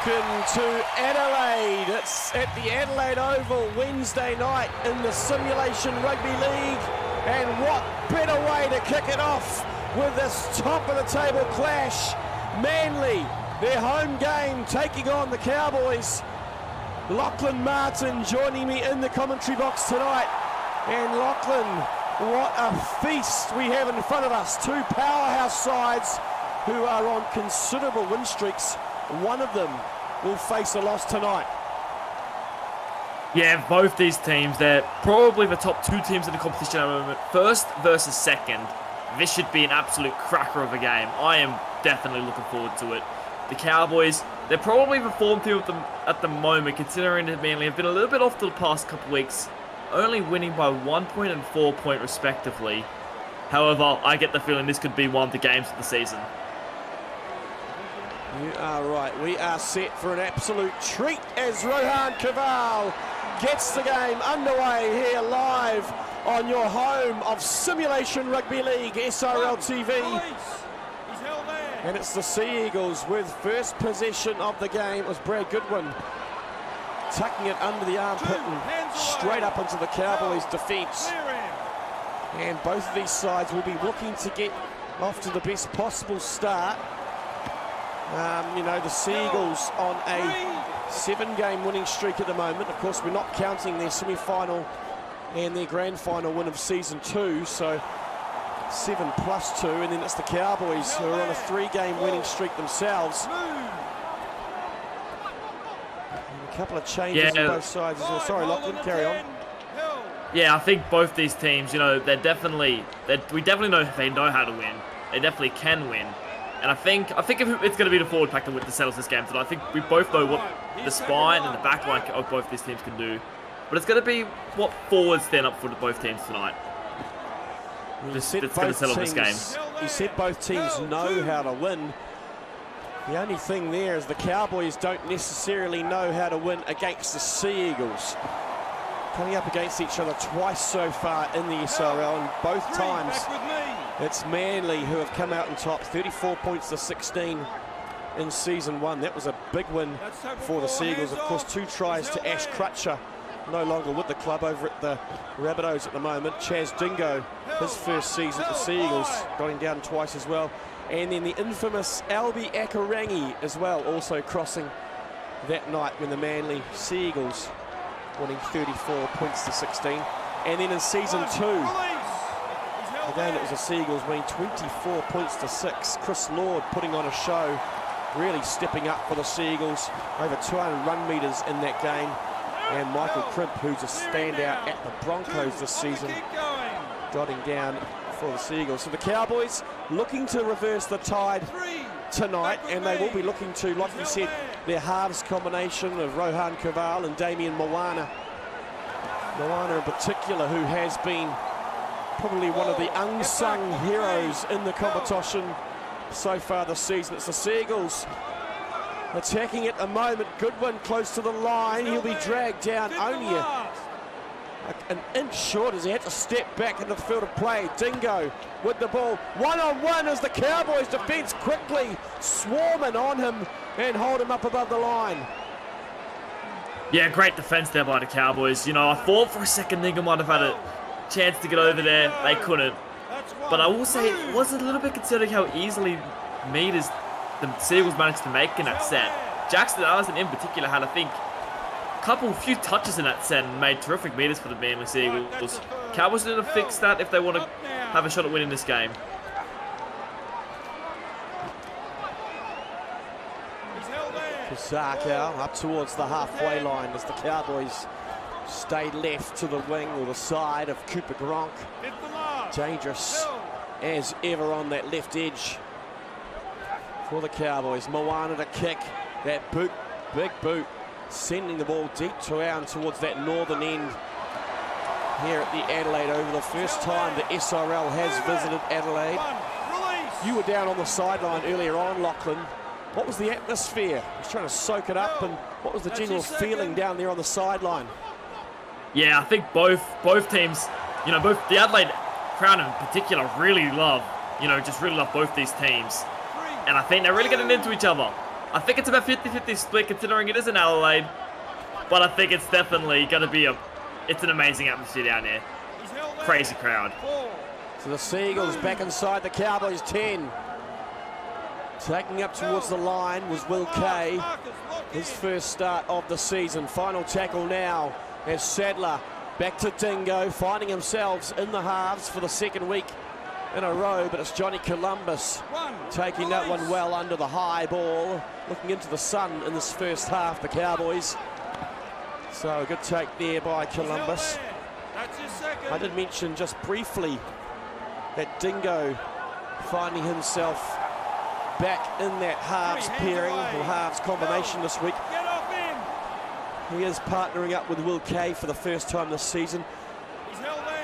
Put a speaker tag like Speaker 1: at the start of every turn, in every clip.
Speaker 1: Welcome to Adelaide. It's at the Adelaide Oval Wednesday night in the Simulation Rugby League. And what better way to kick it off with this top of the table clash. Manly, their home game, taking on the Cowboys. Lachlan Martin joining me in the commentary box tonight. And Lachlan, what a feast we have in front of us. Two powerhouse sides who are on considerable win streaks. One of them will face a loss tonight.
Speaker 2: Yeah, both these teams, they're probably the top two teams in the competition at the moment. First versus second. This should be an absolute cracker of a game. I am definitely looking forward to it. The Cowboys, they're probably the form team at the moment, considering that Manly have been a little bit off the past couple of weeks, only winning by 1 point and 4 point respectively. However, I get the feeling this could be one of the games of the season.
Speaker 1: You are right. We are set for an absolute treat as Rohan Kaval gets the game underway here live on your home of Simulation Rugby League, SRL TV. And it's the Sea Eagles with first possession of the game. It was Brad Goodwin tucking it under the armpit and straight up into the Cowboys' defence. And both of these sides will be looking to get off to the best possible start. You know, the Sea Eagles on a 7-game winning streak at the moment. Of course, we're not counting their semi-final and their grand final win of season 2, so 7+2, and then it's the Cowboys who are on a 3-game winning streak themselves. And a couple of changes on both sides as well. Sorry, Lachlan, carry on.
Speaker 2: Yeah, I think both these teams, you know, we definitely know they know how to win. They definitely can win. And I think if it's going to be the forward pack that settles this game tonight. I think we both know what the spine and the back line of both these teams can do. But it's going to be what forwards stand up for both teams tonight. It's going to settle this game.
Speaker 1: You said both teams know how to win. The only thing there is the Cowboys don't necessarily know how to win against the Sea Eagles. Coming up against each other twice so far in the SRL, and both times it's Manly who have come out on top, 34 points to 16 in season 1. That was a big win for the Sea Eagles. Of course, 2 tries to Ash Crutcher, no longer with the club over at the Rabbitohs at the moment. Chaz Dingo, his first season at the Sea Eagles, got him down twice as well. And then the infamous Albi Akarangi as well, also crossing that night when the Manly Sea Eagles winning 34 points to 16. And then in season 2, again it was the Sea Eagles winning 24 points to 6. Chris Lord putting on a show, really stepping up for the Sea Eagles, over 200 run meters in that game. And Michael Crimp, who's a standout at the Broncos this season, got him down for the Sea Eagles. So the Cowboys looking to reverse the tide tonight, and they will be looking to, like you said, their halves combination of Rohan Kaval and Damien Moana. Moana in particular, who has been probably one of the unsung heroes in the competition so far this season. It's the Sea Eagles attacking at the moment. Goodwin close to the line. He'll be dragged down only an inch short as he had to step back in the field of play. Dingo with the ball. One-on-one as the Cowboys defence quickly swarming on him and hold him up above the line.
Speaker 2: Yeah, great defence there by the Cowboys. You know, I thought for a second Dingo might have had a chance to get over there. They couldn't. But I will say it was a little bit concerning how easily meters the Sea Eagles managed to make in that set. Jackson Arson in particular had, I think, a few touches in that set and made terrific meters for the Manly Sea Eagles. Cowboys need to fix that if they want to have a shot at winning this game.
Speaker 1: Kazaka up towards the halfway line as the Cowboys stay left to the wing or the side of Cooper Gronk. Dangerous as ever on that left edge for the Cowboys. Moana to kick. That boot, big boot, sending the ball deep towards that northern end here at the Adelaide Oval. The first time the SRL has visited Adelaide. You were down on the sideline earlier on, Lachlan. What was the atmosphere? I was trying to soak it up, and what was the general feeling down there on the sideline?
Speaker 2: Yeah, I think both teams, you know, both the Adelaide crowd in particular really love, just really love both these teams. And I think they're really getting into each other. I think it's about 50-50 split considering it is in Adelaide. But I think it's definitely going to be it's an amazing atmosphere down there. Crazy crowd.
Speaker 1: So the Seagulls back inside the Cowboys 10. Taking up towards the line was Will Kay. His first start of the season. Final tackle now as Sadler back to Dingo, finding themselves in the halves for the second week in a row, but it's Johnny Columbus taking that one well under the high ball, looking into the sun in this first half, the Cowboys. So a good take there by Columbus. I did mention just briefly that Dingo finding himself back in that halves pairing or halves combination this week. He is partnering up with Will Kay for the first time this season.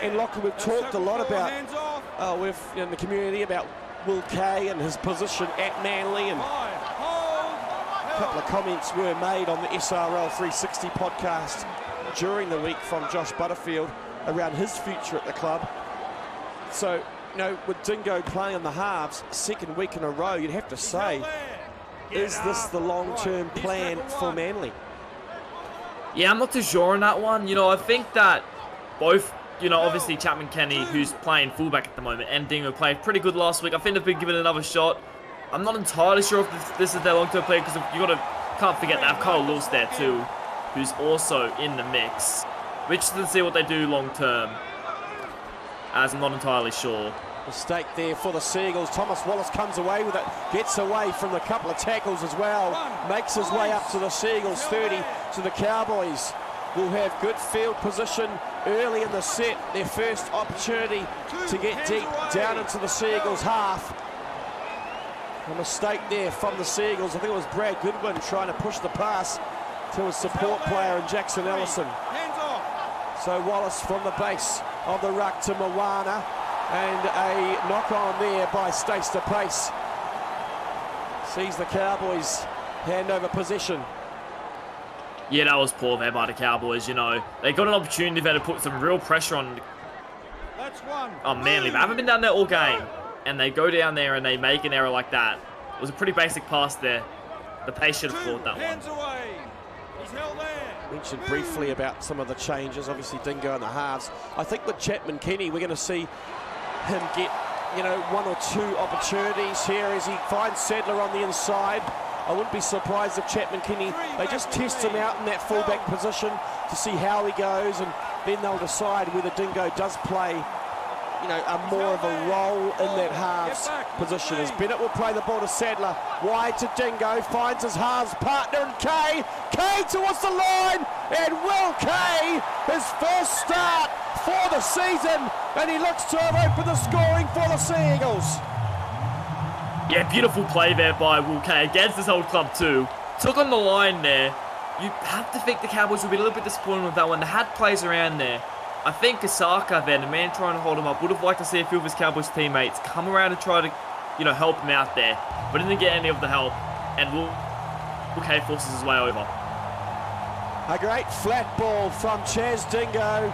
Speaker 1: And Lockie, we've talked a lot about in the community about Will Kay and his position at Manly, and a couple of comments were made on the SRL 360 podcast during the week from Josh Butterfield around his future at the club. So, you know, with Dingo playing on the halves, second week in a row, you'd have to say, is this the long-term plan for Manly?
Speaker 2: Yeah, I'm not too sure on that one. You know, I think that both, you know, obviously Chapman Kenny, who's playing fullback at the moment, and Dingo played pretty good last week. I think they've been given another shot. I'm not entirely sure if this is their long-term plan, because can't forget they have Kyle Lewis there too, who's also in the mix. We're interested to see what they do long-term, as I'm not entirely sure.
Speaker 1: Mistake there for the Seagulls. Thomas Wallace comes away with it, gets away from the couple of tackles as well, makes his way up to the Seagulls 30, to the Cowboys. Will have good field position early in the set, their first opportunity to get deep down into the Seagulls half. A mistake there from the Seagulls. I think it was Brad Goodwin trying to push the pass to his support player in Jackson Ellison. So Wallace from the base of the ruck to Moana, and a knock on there by Stace de Pace. Sees the Cowboys hand over possession.
Speaker 2: Yeah, that was poor there by the Cowboys, you know. They got an opportunity there to put some real pressure on Manly. They haven't been down there all game, and they go down there and they make an error like that. It was a pretty basic pass there. The Pace should have caught that one.
Speaker 1: Mentioned briefly about some of the changes, obviously Dingo in the halves. I think with Chapman Kenny, we're going to see him get, you know, one or two opportunities here as he finds Sadler on the inside. I wouldn't be surprised if Chapman Kenny, they just test him out in that fullback position to see how he goes, and then they'll decide whether Dingo does play, you know, a more of a role in that halves position. As Bennett will play the ball to Sadler, wide to Dingo, finds his halves partner in Kay. Kay towards the line, and Will Kay, his first start for the season, and he looks to have opened the scoring for the Seagulls.
Speaker 2: Yeah, beautiful play there by Will Kay against his old club too. Took on the line there. You have to think the Cowboys will be a little bit disappointed with that one. They had players around there. I think Kasaka then, the man trying to hold him up, would have liked to see a few of his Cowboys teammates come around and try to, you know, help him out there. But didn't get any of the help, and Will Kay forces his way over.
Speaker 1: A great flat ball from Chaz Dingo.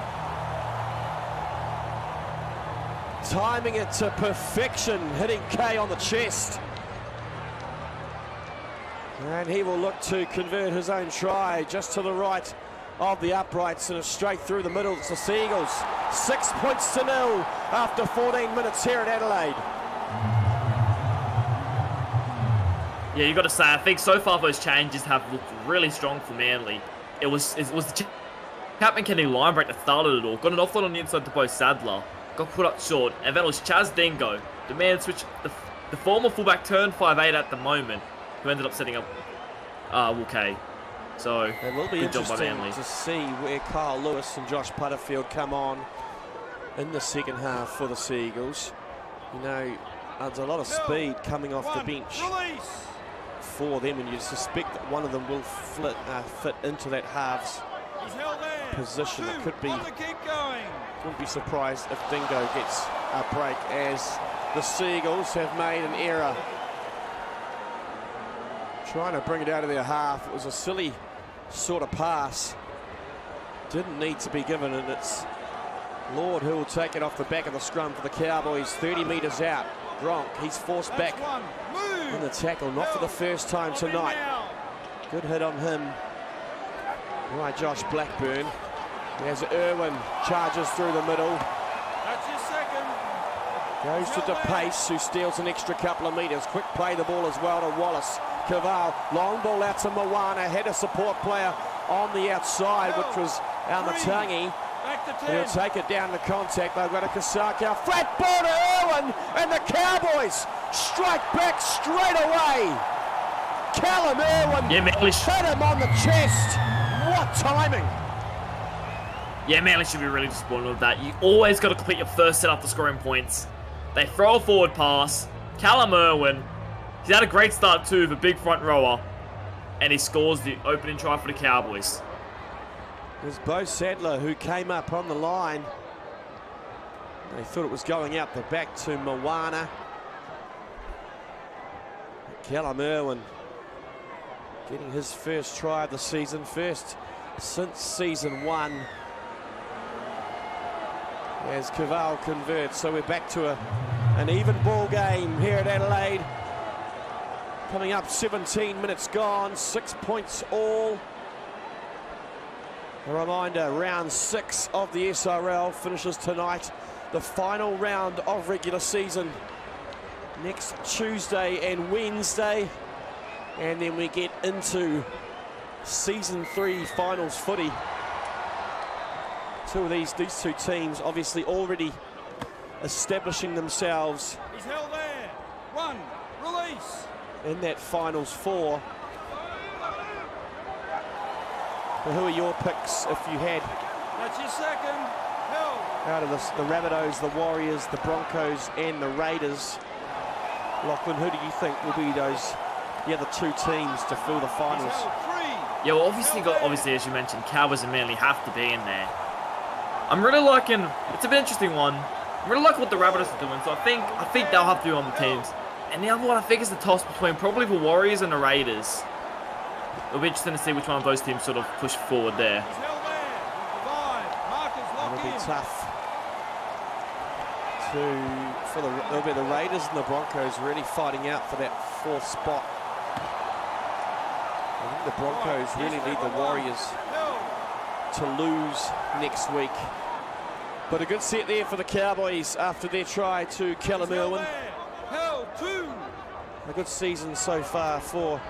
Speaker 1: Timing it to perfection, hitting Kay on the chest. And he will look to convert his own try just to the right of the uprights, and straight through the middle. It's the Seagulls 6 points to 0 after 14 minutes here at Adelaide.
Speaker 2: Yeah, you got to say, I think so far those changes have looked really strong for Manly. It was the Chapman Kenny line break that started it all. Got an offload on the inside to both Sadler, got put up short, and then it was Chaz Dingo, the man switch, the former fullback turned 5'8" at the moment, who ended up setting up Will Kay. So,
Speaker 1: it will be interesting to see where Kyle Lewis and Josh Butterfield come on in the second half for the Seagulls. You know, there's a lot of speed coming off the bench for them, and you suspect that one of them will fit into that halves position. It could be, wouldn't be surprised if Dingo gets a break, as the Seagulls have made an error trying to bring it out of their half. It was a silly sort of pass, didn't need to be given, and it's Lord who will take it off the back of the scrum for the Cowboys. 30 metres out, Gronk, he's forced back in the tackle, not for the first time tonight. Good hit on him. Right, Josh Blackburn. There's Irwin, charges through the middle.
Speaker 3: That's your second.
Speaker 1: Goes to DePace, who steals an extra couple of metres. Quick play the ball as well to Wallace. Caval, long ball out to Moana. Had a support player on the outside, which was Almatangi. He'll take it down to contact. They've got a Kasaka. Flat ball to Irwin, and the Cowboys strike back straight away. Callum Irwin hit him on the chest. What timing!
Speaker 2: Yeah, Manly should be really disappointed with that. You always got to complete your first set after scoring points. They throw a forward pass. Callum Irwin, he's had a great start too, the big front rower. And he scores the opening try for the Cowboys.
Speaker 1: It was Bo Sadler who came up on the line. They thought it was going out the back to Moana. Callum Irwin getting his first try of the season, first since season 1. As Caval converts, so we're back to an even ball game here at Adelaide. Coming up, 17 minutes gone, 6 points all. A reminder, round 6 of the SRL finishes tonight. The final round of regular season next Tuesday and Wednesday. And then we get into season 3 finals footy. Two of these two teams obviously already establishing themselves.
Speaker 3: He's held there. 1, release.
Speaker 1: In that finals 4. But who are your picks if you had?
Speaker 3: That's your second. Held.
Speaker 1: Out of the Rabbitohs, the Warriors, the Broncos and the Raiders. Lachlan, who do you think will be the other 2 teams to fill the finals?
Speaker 2: Yeah, well, obviously, as you mentioned, Cowboys and Manly have to be in there. I'm really liking, it's a bit interesting one. I'm really liking what the Rabbitohs are doing, so I think they'll have to be on the teams. And the other one I think is the toss between probably the Warriors and the Raiders. It'll be interesting to see which one of those teams sort of push forward there.
Speaker 1: It'll be tough it'll be the Raiders and the Broncos really fighting out for that 4th spot. I think the Broncos really need the Warriors to lose next week. But a good set there for the Cowboys after their try to Callum Irwin. A good season so far for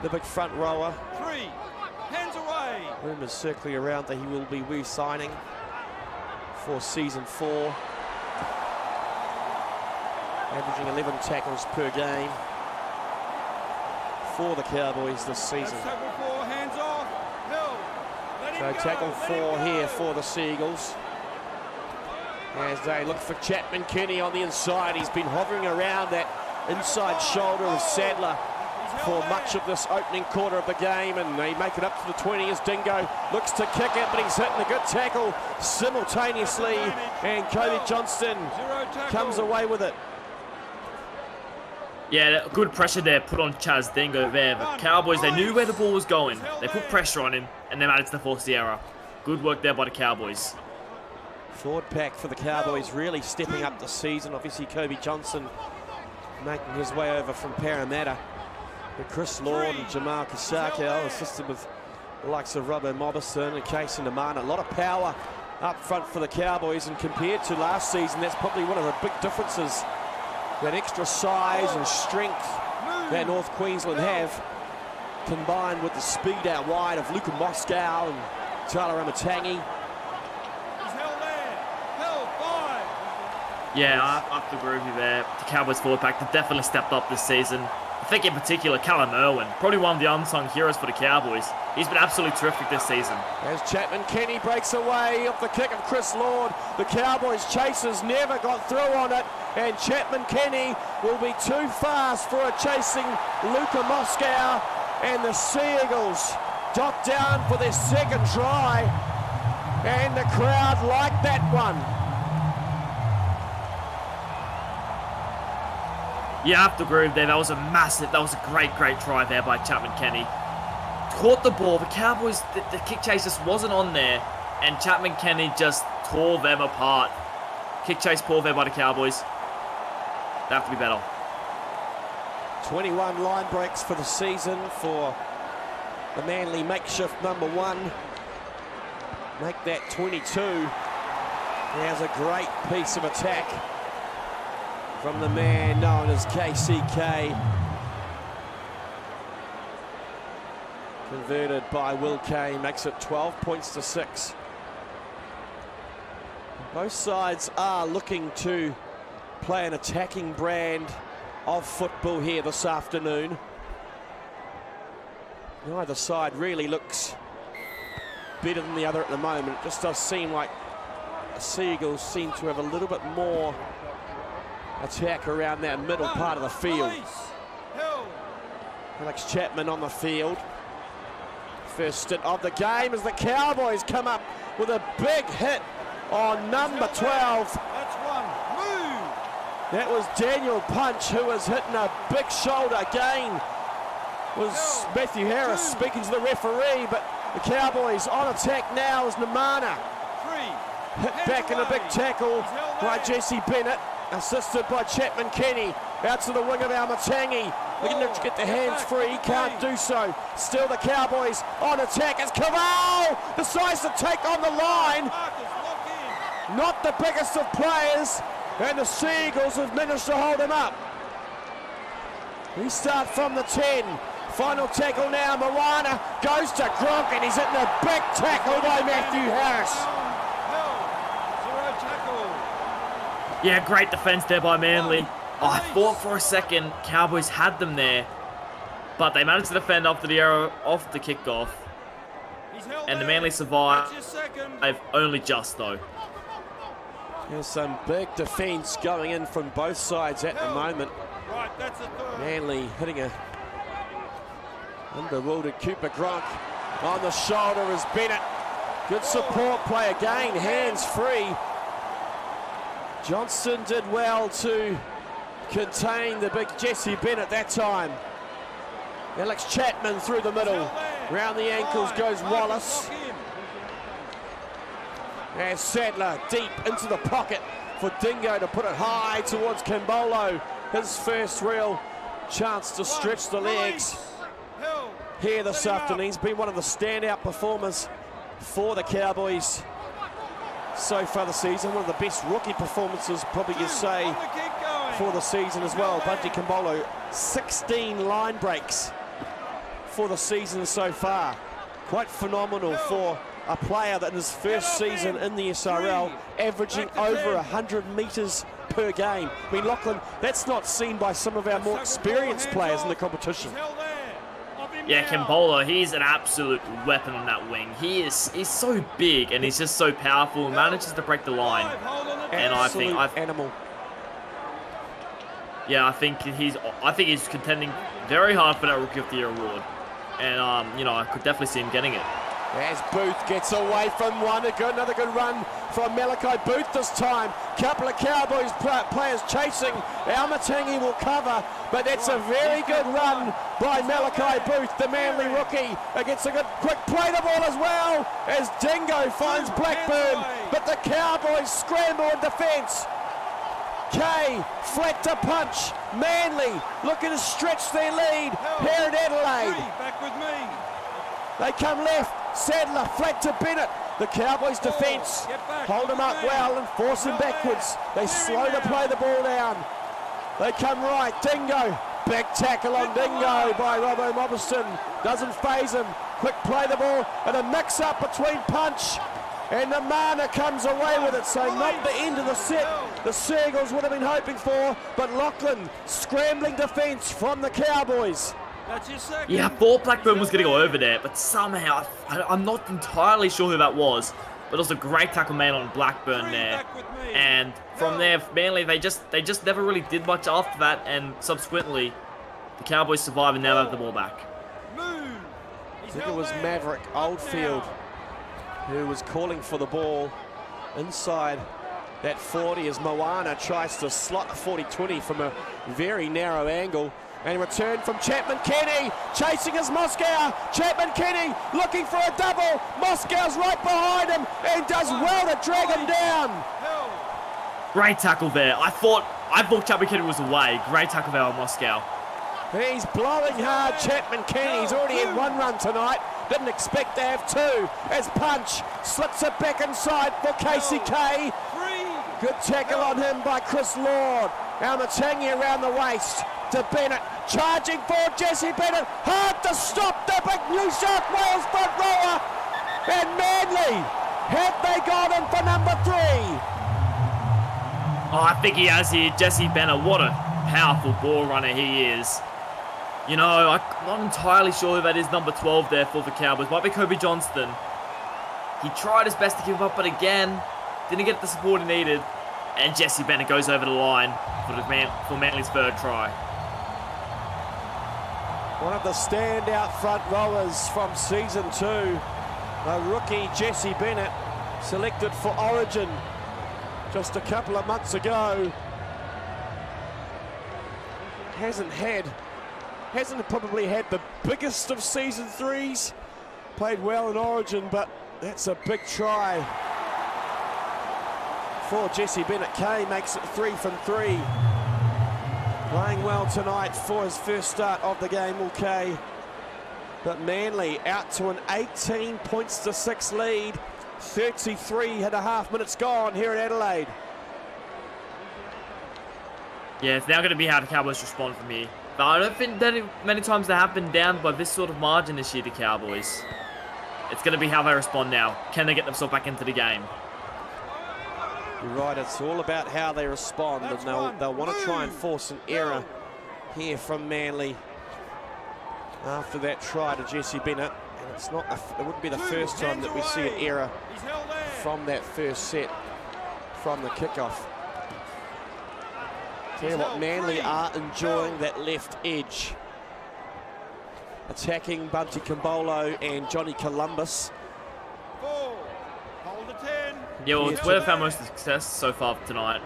Speaker 1: the big front rower.
Speaker 3: 3, hands away.
Speaker 1: Rumours circling around that he will be re-signing for season 4. Averaging 11 tackles per game for the Cowboys this season.
Speaker 3: Tackle 4, hands off.
Speaker 1: So tackle 4 here for the Seagulls. As they look for Chapman Kenny on the inside. He's been hovering around that inside shoulder of Sadler for much of this opening quarter of the game, and they make it up to the 20 as Dingo looks to kick it, but he's hitting a good tackle simultaneously, and Kobe Johnston comes away with it.
Speaker 2: Yeah, good pressure there put on Chaz Dingo there. The Cowboys, they knew where the ball was going. They put pressure on him, and they managed to force the error. Good work there by the Cowboys.
Speaker 1: Forward pack for the Cowboys really stepping up the season. Obviously, Kobe Johnson making his way over from Parramatta. But Chris Lord and Jamal Kasaka assisted with the likes of Robbo Mobison and Casey Namana. A lot of power up front for the Cowboys, and compared to last season, that's probably one of the big differences. That extra size and strength that North Queensland have, combined with the speed out wide of Luka Moscow and Tyler Amatangi.
Speaker 2: Yeah, I have to agree with you there. The Cowboys forward pack have definitely stepped up this season. I think in particular, Callum Irwin, probably one of the unsung heroes for the Cowboys. He's been absolutely terrific this season.
Speaker 1: As Chapman Kenny breaks away off the kick of Chris Lord, the Cowboys chasers never got through on it, and Chapman Kenny will be too fast for a chasing Luka Moscow, and the Seagulls dot down for their 2nd try, and the crowd liked that one.
Speaker 2: Yeah, I have to agree with that. That was a great try there by Chapman Kenny. Caught the ball. The Cowboys, the kick chase just wasn't on there, and Chapman Kenny just tore them apart. Kick chase poor there by the Cowboys. They have to be better.
Speaker 1: 21 line breaks for the season for the Manly makeshift number 1. Make that 22. There's a great piece of attack from the man known as KCK. Converted by Will Kane, makes it 12 points to 6. Both sides are looking to play an attacking brand of football here this afternoon. Neither side really looks better than the other at the moment. It just does seem like the Seagulls seem to have a little bit more attack around that middle part of the field. Alex Chapman on the field. First stint of the game as the Cowboys come up with a big hit on number 12.
Speaker 3: That's one. Move.
Speaker 1: That was Daniel Punch, who was hitting a big shoulder. Again was Matthew Harris speaking to the referee, but the Cowboys on attack now as Namana hit back in a big tackle by Jesse Bennett, assisted by Chapman Kenny. Out to the wing of Amatangi. Looking to get the hands free, can't do so. Still the Cowboys on attack as Cavall decides to take on the line. Not the biggest of players, and the Seagulls have managed to hold him up. We start from the 10. Final tackle now, Moana goes to Gronk, and he's hitting a big tackle by Matthew Harris.
Speaker 2: Yeah, great defense there by Manly. I thought for a second Cowboys had them there, but they managed to defend after the error off the kickoff, and the Manly survived only just though.
Speaker 1: There's some big defence going in from both sides at the moment. Manly hitting a underwielded Cooper Gronk on the shoulder as Bennett. Good support play again, hands free. Johnston did well to contain the big Jesse Bennett that time. Alex Chapman through the middle. Round the ankles goes Wallace. And Sadler deep into the pocket for Dingo to put it high towards Kimbolo. His first real chance to stretch the legs here this afternoon. He's been one of the standout performers for the Cowboys so far this season. One of the best rookie performances, probably you say, for the season as well. Bunty Kimbolo, 16 line breaks for the season so far. Quite phenomenal for a player that in his first season in the SRL, averaging over 100 metres per game. I mean, Lachlan, that's not seen by some of our more experienced players in the competition.
Speaker 2: Yeah, Kimbolo, he's an absolute weapon on that wing. He's so big and he's just so powerful and manages to break the line. And I think
Speaker 1: animal.
Speaker 2: Yeah, I think he's contending very hard for that Rookie of the Year award. And you know, I could definitely see him getting it.
Speaker 1: As Booth gets away from one, another good run from Malachi Booth this time. Couple of Cowboys players chasing. Almatangi will cover, but that's a very good run by Malachi Booth, the Manly rookie. Gets a good quick play the ball as well as Dingo finds Blackburn, but the Cowboys scramble in defence. Kay, flat to punch. Manly looking to stretch their lead here in Adelaide.
Speaker 3: Back with me.
Speaker 1: They come left. Sadler flat to Bennett. The Cowboys defence hold him up well and force him backwards. They slow to play the ball down. They come right. Dingo. Big tackle on Dingo by Robbo Mobberston. Doesn't faze him. Quick play the ball and a mix up between Punch and Namana comes away with it. So not the end of the set the Seagulls would have been hoping for, but Lachlan scrambling defence from the Cowboys.
Speaker 2: Yeah, I thought Blackburn was going to go over there, but somehow, I'm not entirely sure who that was, but it was a great tackle made on Blackburn there. And from there, Manly, they just never really did much after that, and subsequently, the Cowboys survive and now have the ball back.
Speaker 1: I think it was Maverick Oldfield who was calling for the ball inside that 40 as Moana tries to slot the 40-20 from a very narrow angle. And return from Chapman Kenny, chasing as Moscow. Chapman Kenny looking for a double. Moscow's right behind him and does well to drag him down.
Speaker 2: Great tackle there. I thought Chapman Kenny was away. Great tackle there on Moscow.
Speaker 1: He's blowing hard, Chapman Kenny. He's already had one run tonight. Didn't expect to have two. As Punch slips it back inside for KCK. Good tackle on him by Chris Lord. Almatangi around the waist to Bennett. Charging for Jesse Bennett. Hard to stop the big New South Wales front rower. And Manly, have they got him for number 3?
Speaker 2: Oh, I think he has here. Jesse Bennett, what a powerful ball runner he is. You know, I'm not entirely sure who that is number 12 there for the Cowboys. Might be Kobe Johnston. He tried his best to keep up, but again, didn't get the support he needed. And Jesse Bennett goes over the line for Manly's third try.
Speaker 1: One of the standout front rowers from season 2. The rookie Jesse Bennett, selected for Origin just a couple of months ago. Hasn't probably had the biggest of season 3s. Played well in Origin, but that's a big try for Jesse Bennett. Kay makes it 3 from 3. Playing well tonight for his first start of the game, Kay. But Manly out to an 18 points to 6 lead. 33.5 minutes gone here at Adelaide.
Speaker 2: Yeah, it's now going to be how the Cowboys respond from here. But I don't think that many times they have been down by this sort of margin this year, the Cowboys. It's going to be how they respond now. Can they get themselves back into the game?
Speaker 1: You're right, it's all about how they respond, and they'll want to try and force an error here from Manly after that try to Jesse Bennett. And it wouldn't be the first time that we see an error from that first set from the kickoff. Tell you what, Manly are enjoying that left edge. Attacking Bunty Kimbolo and Johnny Columbus.
Speaker 2: Yeah, well, it's where they found most of the success so far tonight.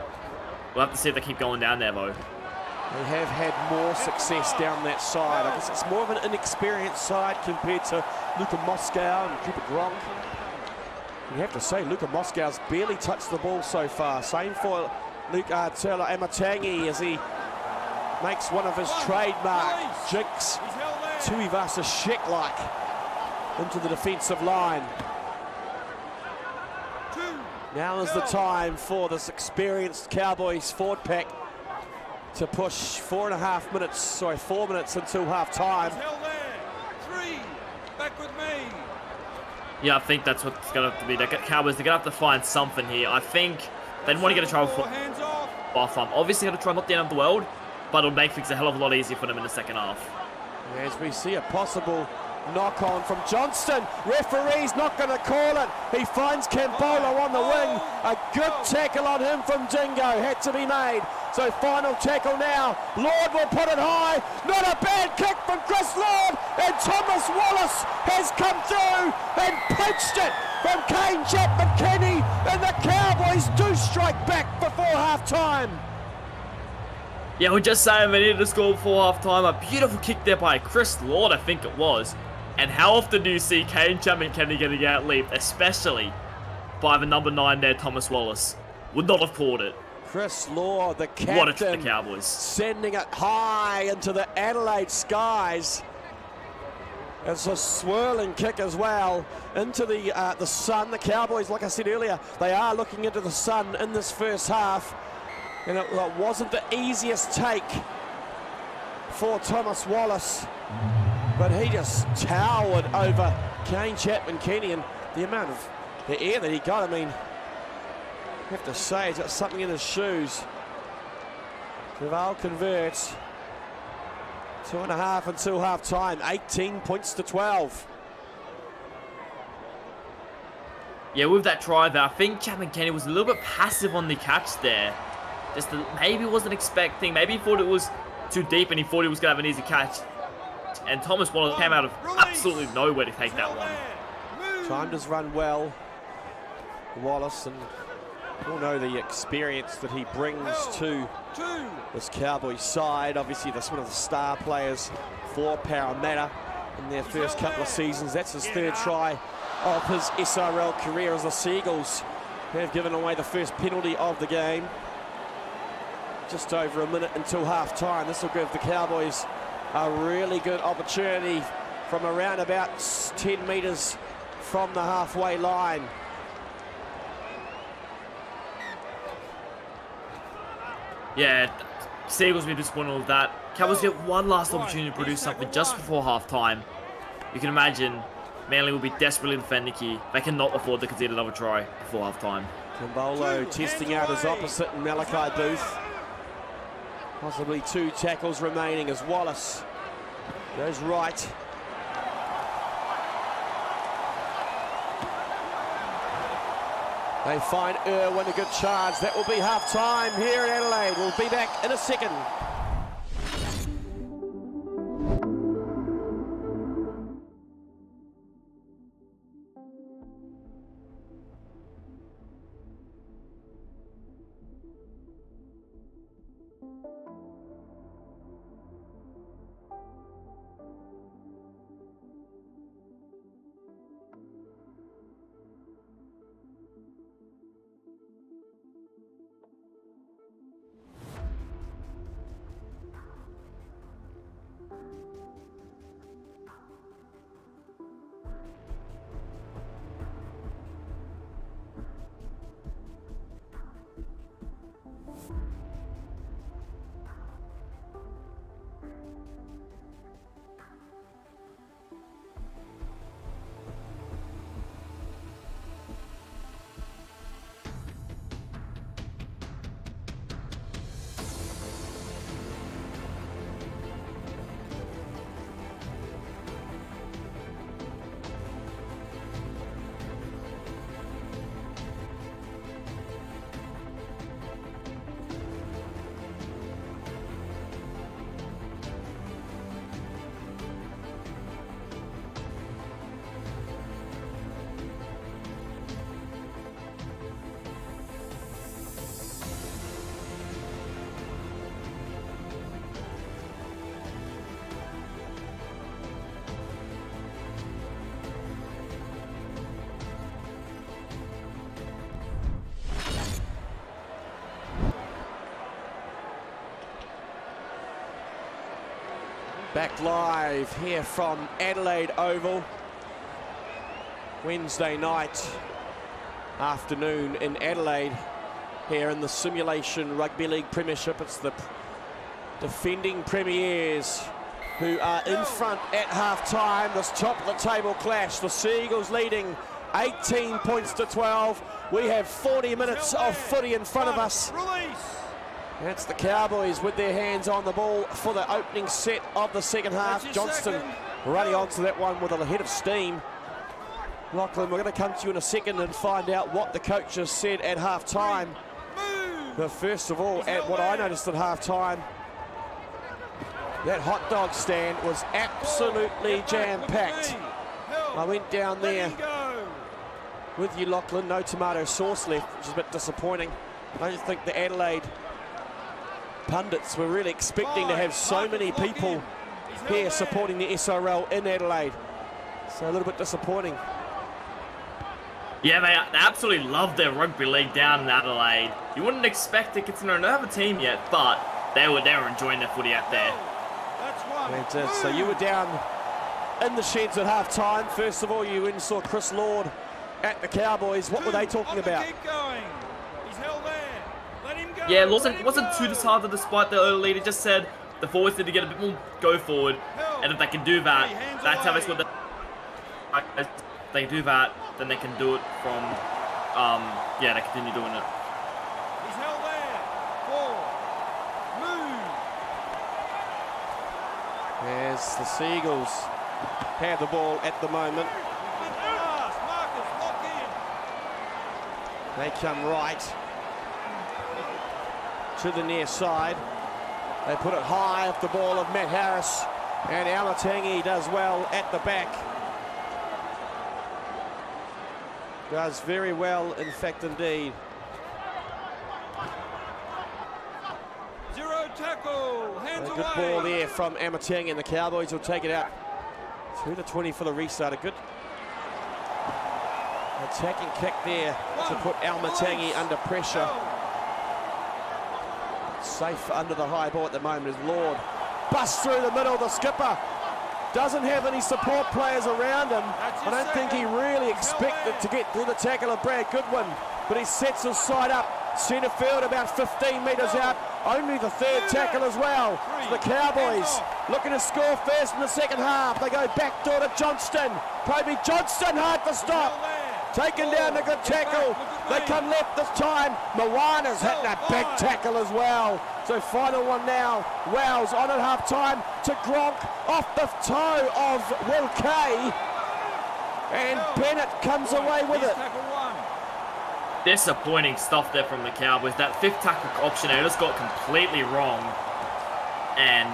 Speaker 2: We'll have to see if they keep going down there, though.
Speaker 1: They have had more success down that side. I guess it's more of an inexperienced side compared to Luka Moscow and Cooper Gronk. You have to say, Luka Moscow's barely touched the ball so far. Same for Luke Taylor Amatangi as he makes one of his trademark jigs. Tuivasa Shek-like into the defensive line. Now is the time for this experienced Cowboys forward pack to push 4 minutes until half time.
Speaker 2: Yeah, I think that's what's going to have to be. The Cowboys, they're going to have to find something here. I think they'd want to get a try for half time. Obviously, going to try not to end up the world, but it'll make things a hell of a lot easier for them in the second half.
Speaker 1: As we see a possible knock on from Johnston. Referee's not going to call it. He finds Campolo on the wing. A good tackle on him from Dingo had to be made. So final tackle now. Lord will put it high. Not a bad kick from Chris Lord. And Thomas Wallace has come through and pinched it from Kane Chapman-Kenny. And the Cowboys do strike back before half time.
Speaker 2: Yeah, we're just saying they needed to score before half time. A beautiful kick there by Chris Lord, I think it was. And how often do you see Kane Chapman-Kenny getting out-leaped, especially by the number 9 there, Thomas Wallace? Would not have caught it.
Speaker 1: Chris Lord, the captain,
Speaker 2: what a trick the Cowboys.
Speaker 1: Sending it high into the Adelaide skies. It's a swirling kick as well into the sun. The Cowboys, like I said earlier, they are looking into the sun in this first half. And it wasn't the easiest take for Thomas Wallace. But he just towered over Kane Chapman-Kenny, and the amount of the air that he got, I mean, I have to say he's got something in his shoes. Duval converts. 2.5 until half time, 18 points to 12.
Speaker 2: Yeah, with that try there, I think Chapman-Kenny was a little bit passive on the catch there. Just maybe wasn't expecting, maybe he thought it was too deep and he thought he was going to have an easy catch. And Thomas Wallace came out of absolutely nowhere to take that one.
Speaker 1: Timed his run well, Wallace, and we'll know the experience that he brings to this Cowboys side. Obviously, that's one of the star players for Parramatta in their first couple of seasons. That's his third try of his SRL career as the Seagulls have given away the first penalty of the game. Just over a minute until half time. This will give the Cowboys a really good opportunity from around about 10 metres from the halfway line.
Speaker 2: Yeah, Seagulls will be disappointed with that. Cowboys get one last opportunity to produce something just before half-time. You can imagine Manly will be desperately defending here. They cannot afford to concede another try before half-time.
Speaker 1: Kimbolo testing out his opposite in Malachi Booth. Possibly 2 tackles remaining as Wallace goes right. They find Irwin a good charge. That will be half-time here in Adelaide. We'll be back in a second. Back live here from Adelaide Oval. Wednesday night afternoon in Adelaide here in the Simulation Rugby League Premiership. It's the defending premiers who are in front at half-time. This top of the table clash. The Seagulls leading 18 points to 12. We have 40 minutes of footy in front of us. That's the Cowboys with their hands on the ball for the opening set of the second half. Johnston running onto that one with a head of steam. Lachlan, we're going to come to you in a second and find out what the coaches said at half-time. But first of all, at what I noticed at half-time, that hot dog stand was absolutely jam-packed. I went down there with you, Lachlan. No tomato sauce left, which is a bit disappointing. I don't think the Adelaide pundits were really expecting to have so many people here supporting the SRL in Adelaide. So a little bit disappointing.
Speaker 2: Yeah, they absolutely love their rugby league down in Adelaide. You wouldn't expect it considering they don't have a team yet, but they were enjoying their footy out there.
Speaker 1: They did. So you were down in the sheds at half-time. First of all, you went and saw Chris Lord at the Cowboys. What were they talking about?
Speaker 2: Yeah, Lawson wasn't too disheartened despite the early lead. He just said the forwards need to get a bit more go forward, and if they can do that, that's how they score. If they can do that, then they can do it from, yeah, they continue doing it.
Speaker 3: He's held there. 4. Move.
Speaker 1: As the Seagulls have the ball at the moment.
Speaker 3: Marcus, lock in.
Speaker 1: They come right to the near side. They put it high off the ball of Matt Harris, and Amatangi does well at the back. Does very well, in fact, indeed.
Speaker 3: Zero tackle, hands
Speaker 1: A
Speaker 3: away.
Speaker 1: good ball there from Amatangi, and the Cowboys will take it out to the 20 for the restart. A good attacking kick there to put Amatangi under pressure. Safe under the high ball at the moment is Lord. busts through the middle. The skipper doesn't have any support players around him. I don't think he really expected to get through the tackle of Brad Goodwin, but he sets his side up. Centre field about 15 metres out. Only the third tackle as well. So the Cowboys looking to score first in the second half. They go back door to Johnston. Kobe Johnston hard to stop. Taken down a good tackle. They come left this time. Moana's hitting a big tackle as well. So final one now. Wells on at half time to Gronk off the toe of Will Kay. And Bennett comes away with it.
Speaker 2: Disappointing stuff there from the Cowboys. That fifth tackle option there just got completely wrong. And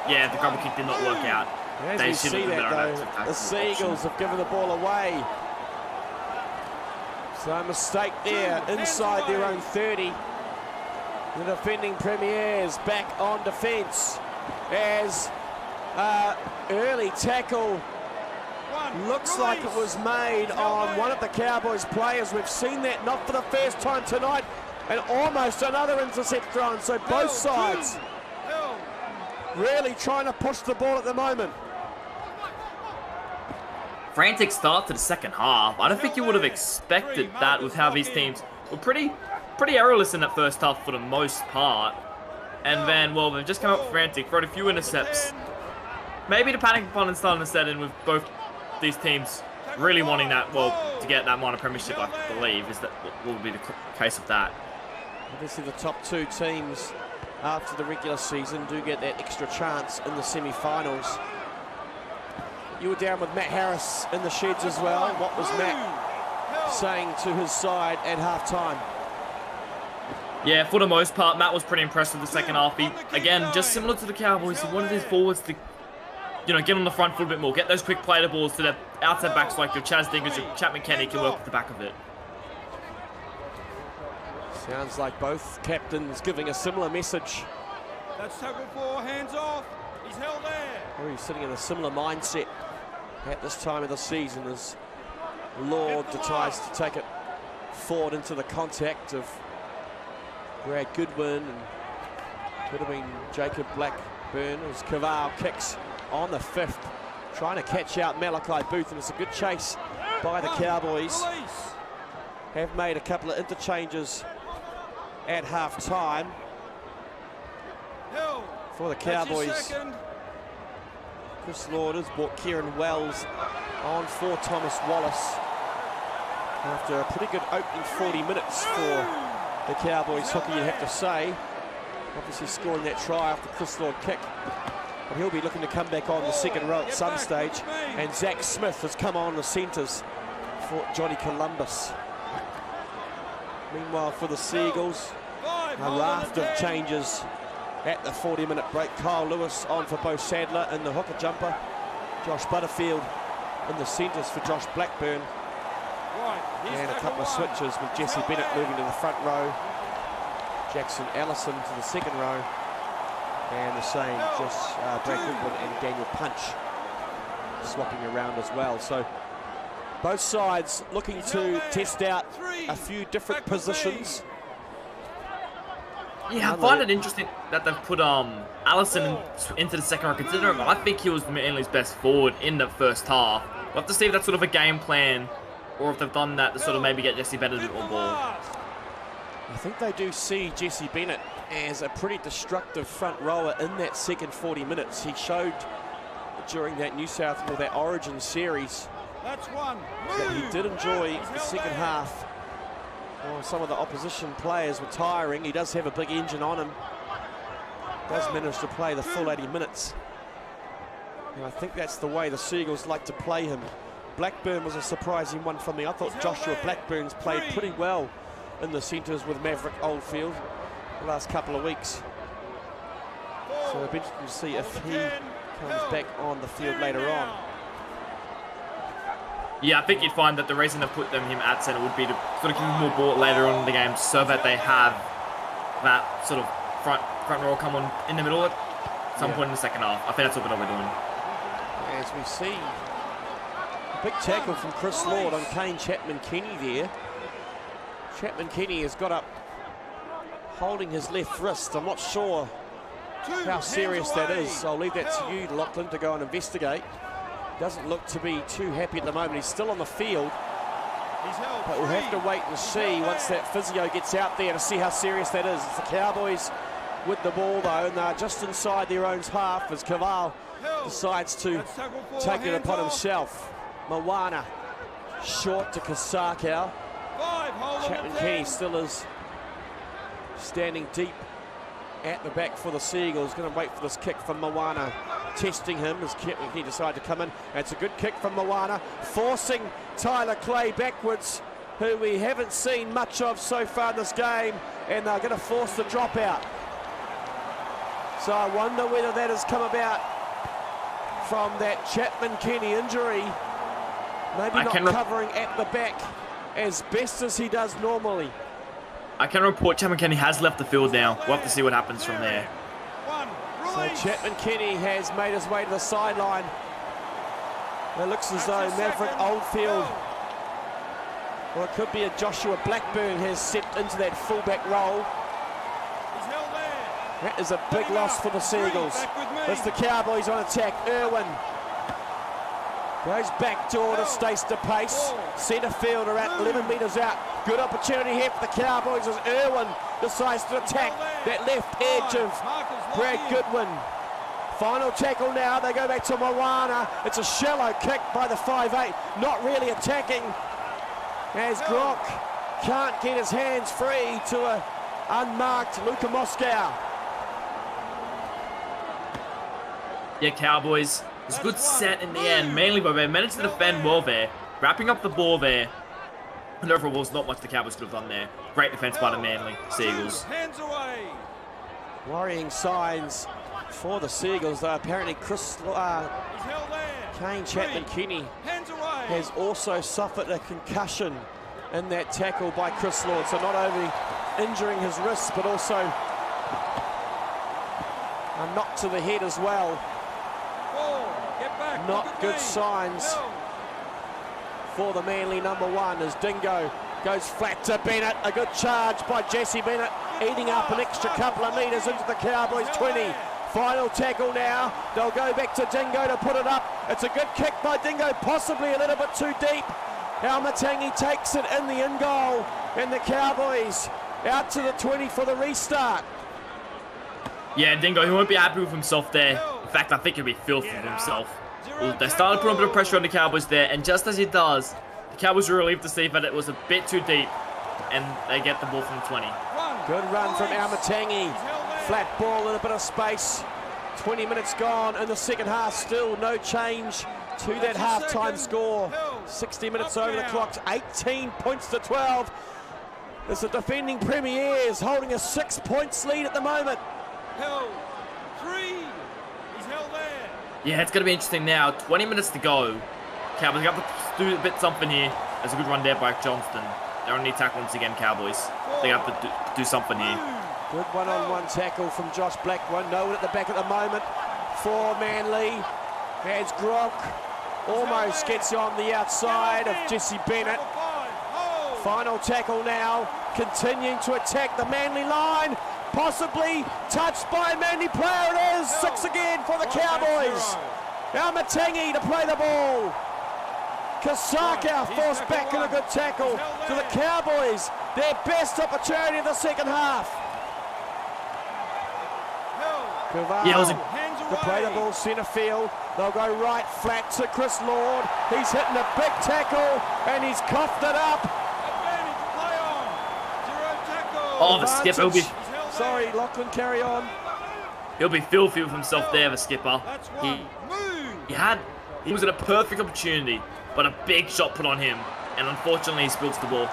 Speaker 2: yeah, the grubber kick did not work out.
Speaker 1: As you see that though, the Seagulls have given the ball away. So a mistake there inside their own 30. The defending Premiers back on defence as early tackle looks like it was made on one of the Cowboys players. We've seen that not for the first time tonight, and almost another intercept thrown. So both sides really trying to push the ball at the moment.
Speaker 2: Frantic start to the second half. I don't think you would have expected that with how these teams were pretty errorless in that first half for the most part. And then, well, they've just come up frantic, thrown a few intercepts. Maybe the panic button starting to set in with both these teams really wanting that, well, to get that minor premiership, I believe, is that will be the case of that.
Speaker 1: Obviously the top two teams after the regular season do get that extra chance in the semi-finals. You were down with Matt Harris in the sheds as well. What was Matt saying to his side at half-time?
Speaker 2: Yeah, for the most part, Matt was pretty impressed with the second half. He, again, just similar to the Cowboys, he wanted his forwards to, you know, get on the front foot a bit more, get those quick play the balls to the outside backs like your Chaz Dingus, your Chapman Kenny can work with the back of it.
Speaker 1: Sounds like both captains giving a similar message.
Speaker 3: That's tackle for, hands off. He's held there.
Speaker 1: Or he's sitting in a similar mindset at this time of the season as Lord tries to take it forward into the contact of Brad Goodwin, and could have been Jacob Blackburn as Caval kicks on the fifth, trying to catch out Malachi Booth, and it's a good chase by the Cowboys. Have made a couple of interchanges at half time for the Cowboys. Chris Lord has brought Kieran Wells on for Thomas Wallace after a pretty good opening 40 minutes for the Cowboys hooky, you'd have to say. Obviously scoring that try after Chris Lord kick, but he'll be looking to come back on the second row at some stage. And Zach Smith has come on the centres for Johnny Columbus. Meanwhile for the Seagulls, a raft of changes at the 40-minute break. Kyle Lewis on for Bo Sadler in the hooker jumper. Josh Butterfield in the centres for Josh Blackburn. And a couple of switches with Jesse Bennett moving to the front row. Jackson Allison to the second row. And the same, just Brad Goodwin and Daniel Punch swapping around as well. So both sides looking to test out a few different positions.
Speaker 2: Yeah, I find it interesting that they've put Allison into the second row, considering I think he was Manly's best forward in the first half. We'll have to see if that's sort of a game plan, or if they've done that to sort of maybe get Jesse Bennett a bit more ball.
Speaker 1: I think they do see Jesse Bennett as a pretty destructive front rower in that second 40 minutes. He showed during that New South Wales, that Origin series, that he did enjoy the second half. Well, some of the opposition players were tiring. He does have a big engine on him. Does manage to play the full 80 minutes. And I think that's the way the Seagulls like to play him. Blackburn was a surprising one for me. I thought Joshua Blackburn's played pretty well in the centres with Maverick Oldfield the last couple of weeks. So it'll be interesting to see if he comes back on the field later on.
Speaker 2: Yeah, I think you'd find that the reason they put him at centre would be to sort of give him more ball later on in the game, so that they have that sort of front row come on in the middle at some point in the second half. I think that's what they'll be doing.
Speaker 1: As we see, a big tackle from Chris Lord on Kane Chapman-Kenny there. Chapman-Kenny has got up holding his left wrist. I'm not sure how serious that is. I'll leave that to you, Lachlan, to go and investigate. Doesn't look to be too happy at the moment. He's still on the field. But we'll have to wait and see once that physio gets out there to see how serious that is. It's the Cowboys with the ball, though, and they're just inside their own half as Caval decides to take it upon himself. Moana short to Kasakau. Chapman Kenny still is standing deep at the back for the Seagulls. Going to wait for this kick from Moana, testing him as Chapman Kenny decided to come in. And it's a good kick from Moana, forcing Tyler Clay backwards, who we haven't seen much of so far in this game, and they're going to force the dropout. So I wonder whether that has come about from that Chapman Kenny injury, maybe not covering at the back as best as he does normally.
Speaker 2: I can report Chapman Kenny has left the field now. We'll have to see what happens from there.
Speaker 1: So Chapman Kenny has made his way to the sideline. It looks as though Maverick Oldfield, or it could be a Joshua Blackburn, has stepped into that fullback role. That is a big loss for the Seagulls. It's the Cowboys on attack. Irwin goes back door to Stace pace. Centre fielder at 11 metres out. Good opportunity here for the Cowboys as Irwin decides to attack that left edge of Brad Goodwin. Final tackle now. They go back to Moana. It's a shallow kick by the 5'8". Not really attacking as Gronk can't get his hands free to a unmarked Luka Moscow.
Speaker 2: Yeah, Cowboys. It was a good set in the end, mainly by they managed to defend well there, wrapping up the ball there. And overall, was not much the Cowboys could have done there. Great defense by the Manly Seagulls.
Speaker 1: Worrying signs for the Seagulls, though. Apparently, Kane Chapman Kenny has also suffered a concussion in that tackle by Chris Lord. So not only injuring his wrist, but also a knock to the head as well. Not good signs for the Manly #1 as Dingo goes flat to Bennett. A good charge by Jesse Bennett, eating up an extra couple of metres into the Cowboys 20. Final tackle now. They'll go back to Dingo to put it up. It's a good kick by Dingo, possibly a little bit too deep. Almatangi takes it in the in goal, and the Cowboys out to the 20 for the restart.
Speaker 2: Yeah, Dingo, he won't be happy with himself there. In fact, I think he'll be filthy with himself. Well, they started putting a bit of pressure on the Cowboys there, and just as he does, the Cowboys were relieved to see that it was a bit too deep, and they get the ball from the 20.
Speaker 1: Good run from Almatangi. Flat ball in a bit of space. 20 minutes gone in the second half. Still no change to that half-time score. 60 minutes over the clock. 18 points to 12. As the defending Premiers holding a 6 points lead at the moment.
Speaker 3: Held 3. He's held there.
Speaker 2: Yeah, it's going to be interesting now. 20 minutes to go. Cowboys have to do a bit something here. There's a good run there by Johnston. They're on the attack once again, Cowboys. They have to do something here.
Speaker 1: Good one-on-one tackle from Josh Blackburn. No one at the back at the moment for Manly. As Gronk almost gets on the outside of Jesse Bennett. Final tackle now. Continuing to attack the Manly line. Possibly touched by a Manly player. It is 6 again for the Cowboys. Almatangi to play the ball. Kasaka forced back in a good tackle to the Cowboys. Their best opportunity of the second half. Caval to play the ball centre field. They'll go right flat to Chris Lord. He's hitting a big tackle and he's coughed it up.
Speaker 2: Oh, the skipper will be...
Speaker 1: Sorry, Lachlan, carry on.
Speaker 2: He'll be filthy with himself there, the skipper. He was at a perfect opportunity, but a big shot put on him, and unfortunately he spills the ball.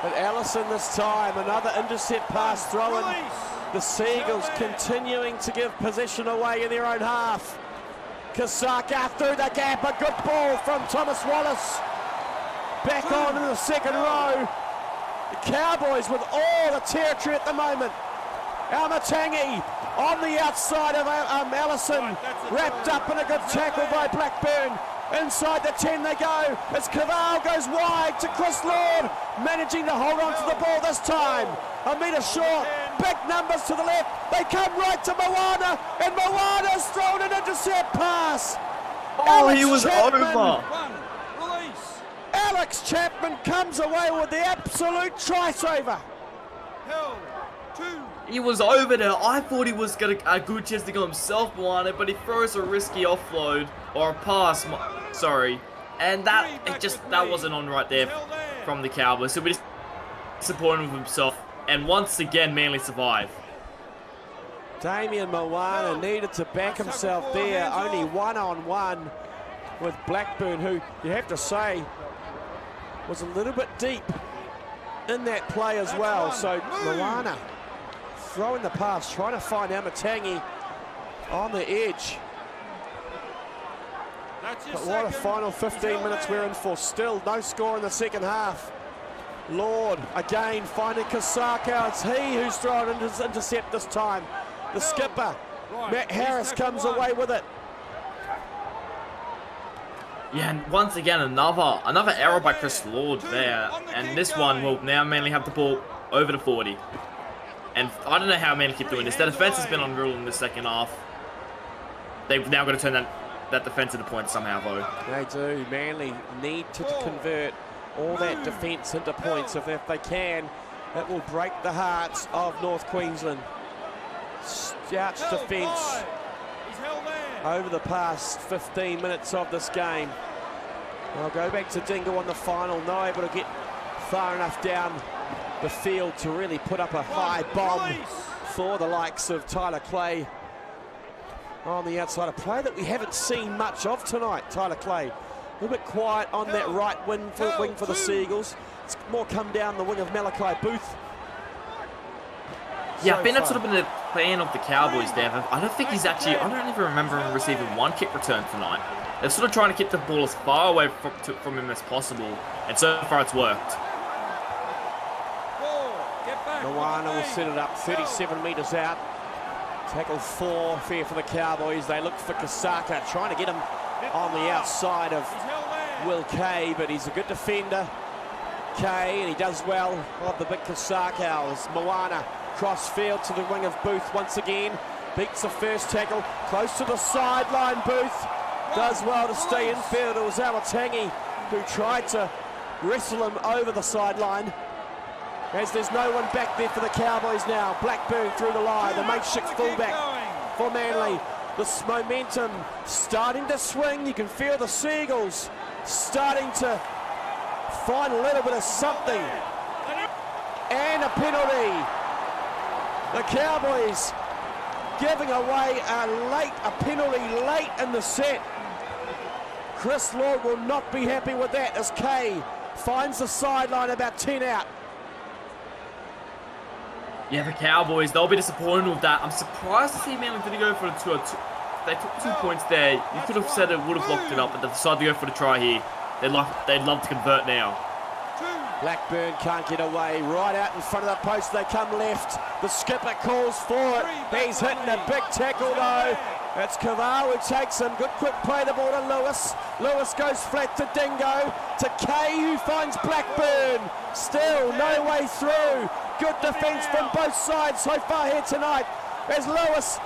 Speaker 1: But Allison this time, another intercept pass thrown. The Seagulls continuing to give possession away in their own half. Kasaka through the gap, a good ball from Thomas Wallace. Back on in the second row. The Cowboys with all the territory at the moment. Almatangi on the outside of Allison, wrapped up in a good tackle by Blackburn. Inside the 10 they go as Caval goes wide to Chris Lord, managing to hold on to the ball this time. A metre short big numbers to the left. They come right to Moana, and Moana's thrown an intercept pass.
Speaker 2: Oh,
Speaker 1: Alex
Speaker 2: he was
Speaker 1: Chapman.
Speaker 2: over.
Speaker 3: One. Release.
Speaker 1: Alex Chapman comes away with the absolute try saver.
Speaker 3: Held. 2.
Speaker 2: He was over there. I thought he was got a good chance to go himself on it, but he throws a risky offload or a pass. Sorry, and that wasn't on right there from the Cowboys. So we just disappointed with himself, and once again, Manly survive.
Speaker 1: Damien Moana needed to back himself there, only one-on-one with Blackburn, who you have to say was a little bit deep in that play as well. So Moana throwing the pass, trying to find Amatangi on the edge. But what a final 15 minutes we're in for. Still no score in the second half. Lord again finding Kasaka. It's he who's thrown his intercept this time. The skipper, Matt Harris, comes away with it.
Speaker 2: Yeah, and once again another error by Chris Lord there, and this one will now Manly have the ball over to 40. And I don't know how Manly keep doing this. Their defense has been unreal in the second half. They've now got to turn that defense into points somehow, though.
Speaker 1: They do. Manly need to convert all that defence into points. If they can, it will break the hearts of North Queensland. Stout defence over the past 15 minutes of this game. I'll go back to Dingle on the final. Not able to get far enough down the field to really put up a high bomb for the likes of Tyler Clay on the outside. A play that we haven't seen much of tonight, Tyler Clay. A little bit quiet on that right wing for the Seagulls. It's more come down the wing of Malachi Booth.
Speaker 2: Yeah, I think that's sort of been the plan of the Cowboys there. I don't think he's actually, I don't even remember him receiving one kick return tonight. They're sort of trying to keep the ball as far away from him as possible, and so far it's worked.
Speaker 1: Moana will set it up 37 metres out. Tackle 4, fair for the Cowboys. They look for Kasaka, trying to get him on the outside of Will Kay, but he's a good defender, Kay, and he does well of the big Kasaka. As Moana cross field to the wing of Booth once again. Beats the first tackle, close to the sideline. Booth does well to stay in field. It was Amatangi who tried to wrestle him over the sideline. As there's no one back there for the Cowboys now. Blackburn through the line, the makeshift fullback for Manly. This momentum starting to swing. You can feel the Seagulls starting to find a little bit of something. And a penalty. The Cowboys giving away a penalty late in the set. Chris Lord will not be happy with that as Kay finds the sideline about 10 out.
Speaker 2: Yeah, the Cowboys, they'll be disappointed with that. I'm surprised to see Manly didn't go for the 2. They took 2 points there. You could have said it would have locked it up, but they decided to go for the try here. They'd love to convert now.
Speaker 1: Blackburn can't get away. Right out in front of the post, they come left. The skipper calls for it. He's hitting a big tackle though. It's Kaval who takes him. Good quick play the ball to Lewis. Lewis goes flat to Dingo. To Kay who finds Blackburn. Still no way through. Good defence from both sides so far here tonight. As Lewis,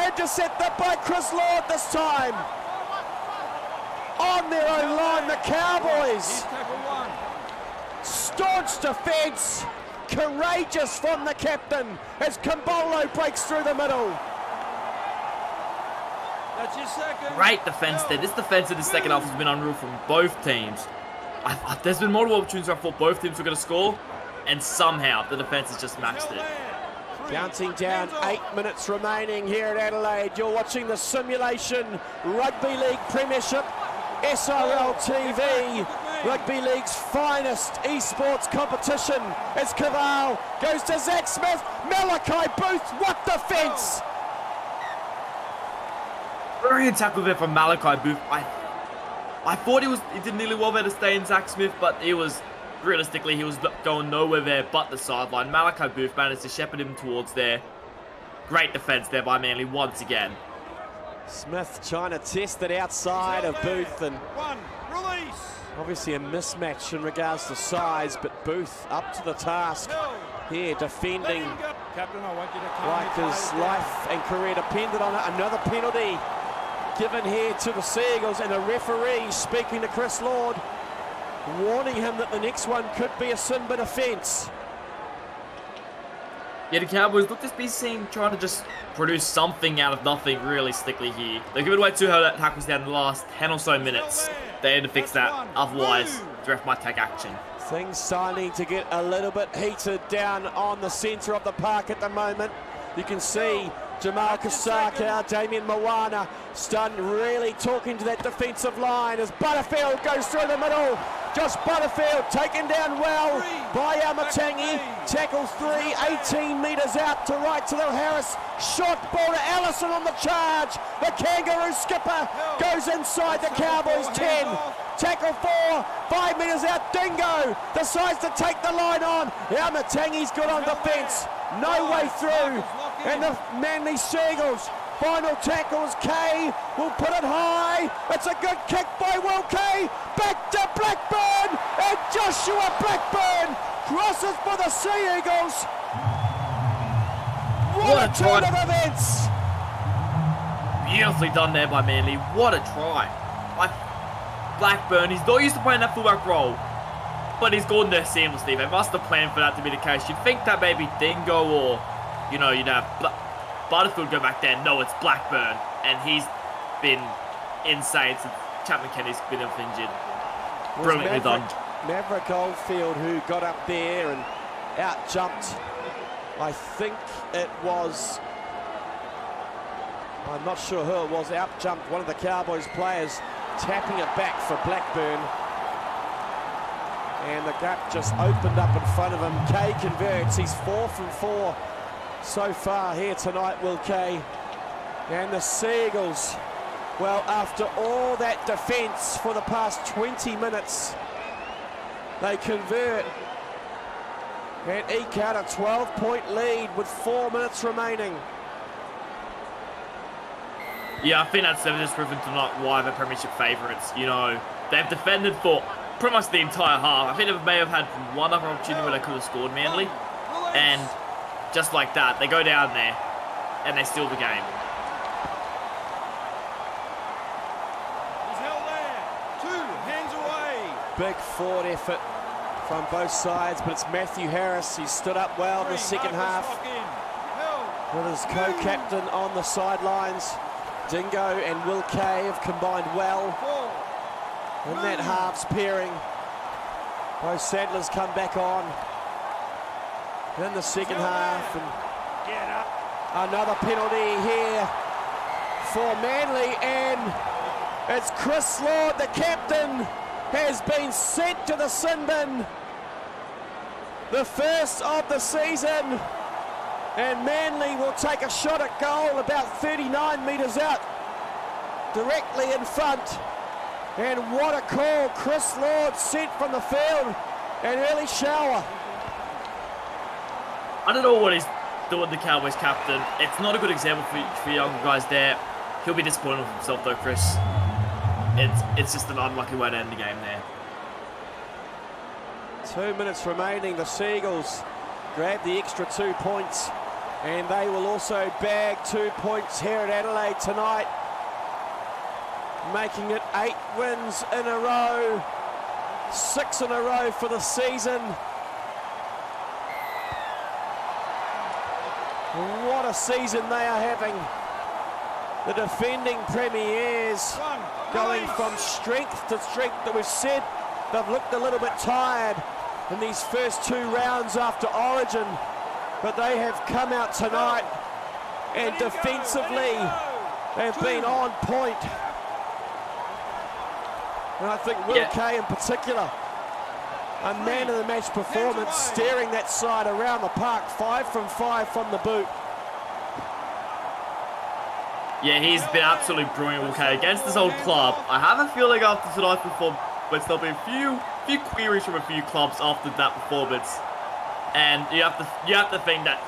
Speaker 1: intercepted by Chris Lord this time. On their own line, the Cowboys. Staunch defence, courageous from the captain as Kambolo breaks through the middle.
Speaker 3: That's your second.
Speaker 2: Great defence there. This defence in the second half has been unreal from both teams. There's been multiple opportunities where I thought both teams were going to score, and somehow the defence has just matched it.
Speaker 1: Counting down 8 minutes remaining here at Adelaide. You're watching the Simulation Rugby League Premiership, SRL TV. Rugby League's finest eSports competition as Kaval goes to Zach Smith. Malachi Booth, what defence!
Speaker 2: Brilliant tackle there from Malachi Booth. I thought he did nearly well there to stay in Zach Smith, but realistically he was going nowhere there but the sideline. Malachi Booth managed to shepherd him towards there. Great defence there by Manly once again.
Speaker 1: Smith trying to test it outside of Booth, and
Speaker 3: Release.
Speaker 1: obviously a mismatch in regards to size, but Booth up to the task here defending
Speaker 3: Captain, I want you to calm
Speaker 1: Like
Speaker 3: your
Speaker 1: his
Speaker 3: players down.
Speaker 1: life and career depended on it. Another penalty given here to the Seagulls, and the referee speaking to Chris Lord, warning him that the next one could be a sin bin offence.
Speaker 2: Yeah, the Cowboys look to be seen trying to just produce something out of nothing realistically here. They're giving away 2 tackles down in the last 10 or so minutes. They need to fix that, otherwise the ref might take action.
Speaker 1: Things starting to get a little bit heated down on the centre of the park at the moment. You can see Jamal Kasaka, Damien Moana, starting really talking to that defensive line as Butterfield goes through the middle. Josh Butterfield taken down well by Amatangi. Tackles 3, 18 metres out to right to the Harris. Shot ball to Allison on the charge. The Kangaroo skipper goes inside the Cowboys 10. Tackle 4, 5 metres out. Dingo decides to take the line on. Amatangi's good on defence. No way through. And the Manly Seagulls. Final tackles, Kay will put it high. It's a good kick by Will Kay. Back to Blackburn. And Joshua Blackburn crosses for the Sea Eagles. What a turn of events.
Speaker 2: Beautifully done there by Manly. What a try. Blackburn, he's not used to playing that fullback role, but he's gone there seamlessly. They must have planned for that to be the case. You'd think that maybe Dingo or, you know, you'd have Butterfield go back there. No, it's Blackburn, and he's been insane since Chapman Kenny's been injured. Brilliantly done.
Speaker 1: Maverick Oldfield, who got up there and out-jumped, I think it was, I'm not sure who it was, out-jumped one of the Cowboys players, tapping it back for Blackburn. And the gap just opened up in front of him. Kay converts. He's 4 from 4 so far here tonight, Will Kay. And the Seagulls, well, after all that defence for the past 20 minutes, they convert and eke out a 12-point lead with 4 minutes remaining.
Speaker 2: Yeah, I think that's just proven tonight why they're Premiership favourites. You know, they've defended for pretty much the entire half. I think they may have had one other opportunity where they could have scored Manly. And just like that, they go down there and they steal the game.
Speaker 3: He's held there. 2 hands away.
Speaker 1: Big forward effort from both sides, but it's Matthew Harris. He stood up well in the second half with his co-captain on the sidelines. Dingo and Will Kay have combined well in that halves pairing. Both Sadlers come back on in the second half, and another penalty here for Manly, and it's Chris Lord, the captain, has been sent to the sin bin. The first of the season. And Manly will take a shot at goal about 39 metres out, directly in front. And what a call, Chris Lord sent from the field, an early shower.
Speaker 2: I don't know what he's doing, the Cowboys captain. It's not a good example for younger guys there. He'll be disappointed with himself though, Chris. It's just an unlucky way to end the game there.
Speaker 1: 2 minutes remaining. The Seagulls grab the extra 2 points, and they will also bag 2 points here at Adelaide tonight, making it 8 wins in a row, 6 in a row for the season. What a season they are having. The defending premiers going from strength to strength. That we've said they've looked a little bit tired in these first 2 rounds after Origin, but they have come out tonight, and defensively they've been on point. And I think Will Kay in particular, a man of the match performance, steering that side around the park. 5 from 5 from the boot.
Speaker 2: Yeah, he's been absolutely brilliant, Will Kay, against this old club. I have a feeling after tonight's performance there'll be a few queries from a few clubs after that performance, and you have to think that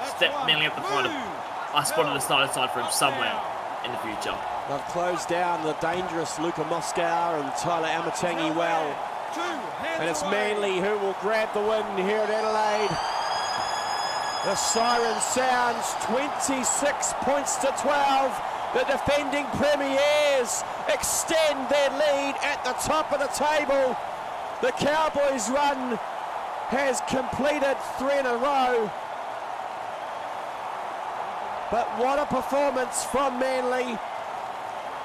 Speaker 2: Manly have to find a spot on the starting side for him somewhere in the future.
Speaker 1: They've closed down the dangerous Luka Moscow and Tyler Amatangi well, and it's Manly who will grab the win here at Adelaide. The siren sounds, 26 points to 12. The defending premiers extend their lead at the top of the table. The Cowboys' run has completed 3 in a row. But what a performance from Manly.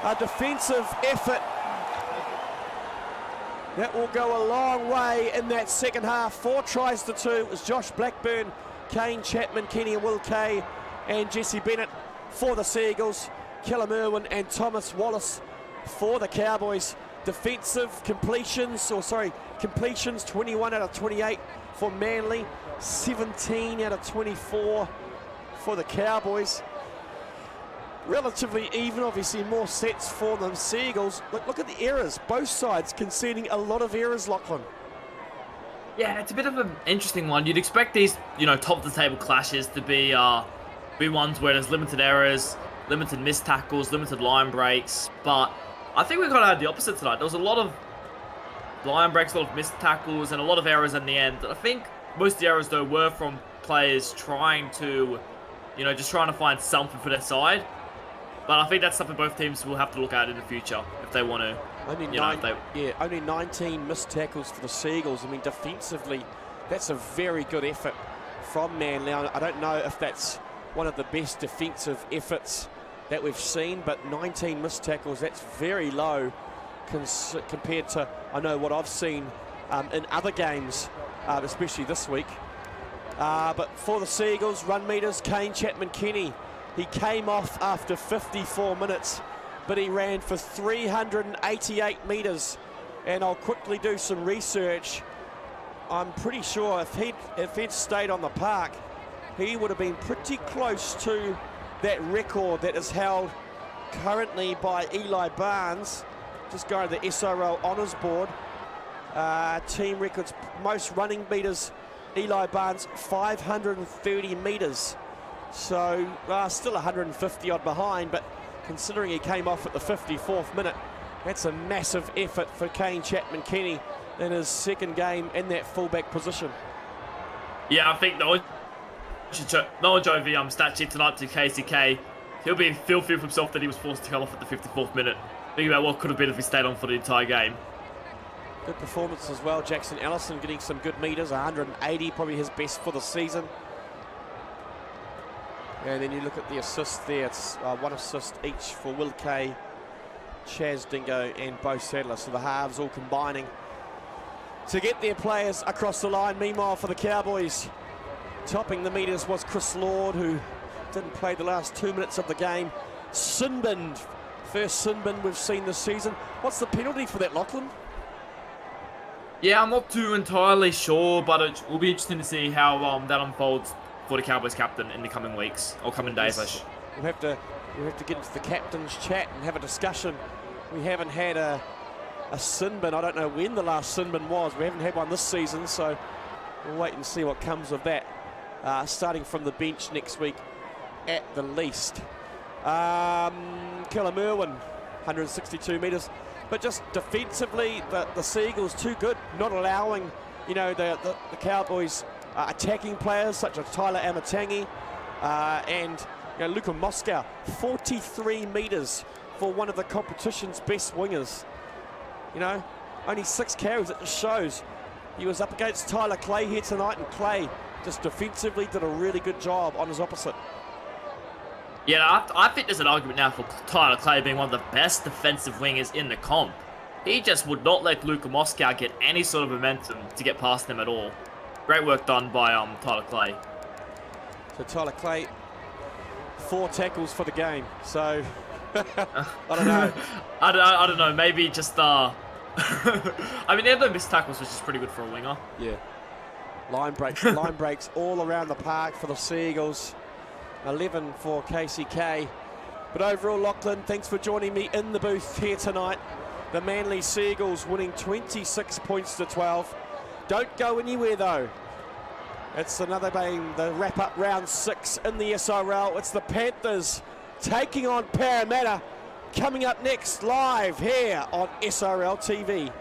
Speaker 1: A defensive effort that will go a long way in that second half. 4 tries to 2. It was Josh Blackburn, Kane Chapman, Kenny and Will Kay, and Jesse Bennett for the Seagulls. Callum Irwin and Thomas Wallace for the Cowboys. Defensive completions, completions 21 out of 28 for Manly, 17 out of 24 for the Cowboys. Relatively even, obviously more sets for the Seagulls. Look at the errors, both sides conceding a lot of errors, Lachlan.
Speaker 2: Yeah, it's a bit of an interesting one. You'd expect these, top of the table clashes to be ones where there's limited errors, limited missed tackles, limited line breaks, but I think we kind of had the opposite tonight. There was a lot of line breaks, a lot of missed tackles, and a lot of errors in the end. I think most of the errors, though, were from players trying to, just trying to find something for their side. But I think that's something both teams will have to look at in the future if they want to.
Speaker 1: Only 19 missed tackles for the Seagulls. I mean, defensively, that's a very good effort from Manly. I don't know if that's one of the best defensive efforts that we've seen, but 19 missed tackles, that's very low compared to, I know, what I've seen in other games, especially this week. But for the Seagulls, run meters, Kane Chapman Kenny, he came off after 54 minutes, but he ran for 388 metres. And I'll quickly do some research. I'm pretty sure if he'd stayed on the park, he would have been pretty close to that record that is held currently by Eli Barnes. Just going to the SRL honours board. Team records, most running metres, Eli Barnes, 530 metres. So still 150 odd behind, but considering he came off at the 54th minute, that's a massive effort for Kane Chapman Kenny in his second game in that fullback position.
Speaker 2: Yeah, I think Noah drove the stat sheet tonight to KCK. He'll be filthy with himself that he was forced to come off at the 54th minute. Think about what could have been if he stayed on for the entire game.
Speaker 1: Good performance as well. Jackson Allison getting some good metres, 180, probably his best for the season. And then you look at the assists there, it's 1 assist each for Will Kay, Chaz Dingo and Bo Sadler. So the halves all combining to get their players across the line. Meanwhile, for the Cowboys, topping the metres was Chris Lord, who didn't play the last 2 minutes of the game. Sinbin, first Sinbin we've seen this season. What's the penalty for that, Lachlan?
Speaker 2: Yeah, I'm not too entirely sure, but it will be interesting to see how that unfolds for the Cowboys captain in the coming weeks, or coming days.
Speaker 1: Yes. We'll have to get into the captain's chat and have a discussion. We haven't had a Sinbin. I don't know when the last Sinbin was. We haven't had one this season, so we'll wait and see what comes of that. Starting from the bench next week at the least. Callum Irwin, 162 metres. But just defensively, the Seagulls too good, not allowing, the Cowboys attacking players such as Tyler Amatangi and Luka Moscow, 43 metres for one of the competition's best wingers. Only 6 carries. It just shows. He was up against Tyler Clay here tonight, and Clay just defensively did a really good job on his opposite.
Speaker 2: Yeah, I think there's an argument now for Tyler Clay being one of the best defensive wingers in the comp. He just would not let Luka Moscow get any sort of momentum to get past him at all. Great work done by Tyler Clay.
Speaker 1: So Tyler Clay, 4 tackles for the game. So I don't know.
Speaker 2: I don't know. Maybe just I mean, they have no missed tackles, which is pretty good for a winger.
Speaker 1: Yeah. Line breaks all around the park for the Seagulls. 11 for KCK. But overall, Lachlan, thanks for joining me in the booth here tonight. The Manly Seagulls winning 26 points to 12. Don't go anywhere though. It's another game, the wrap-up round 6 in the SRL. It's the Panthers taking on Parramatta. Coming up next, live here on SRL TV.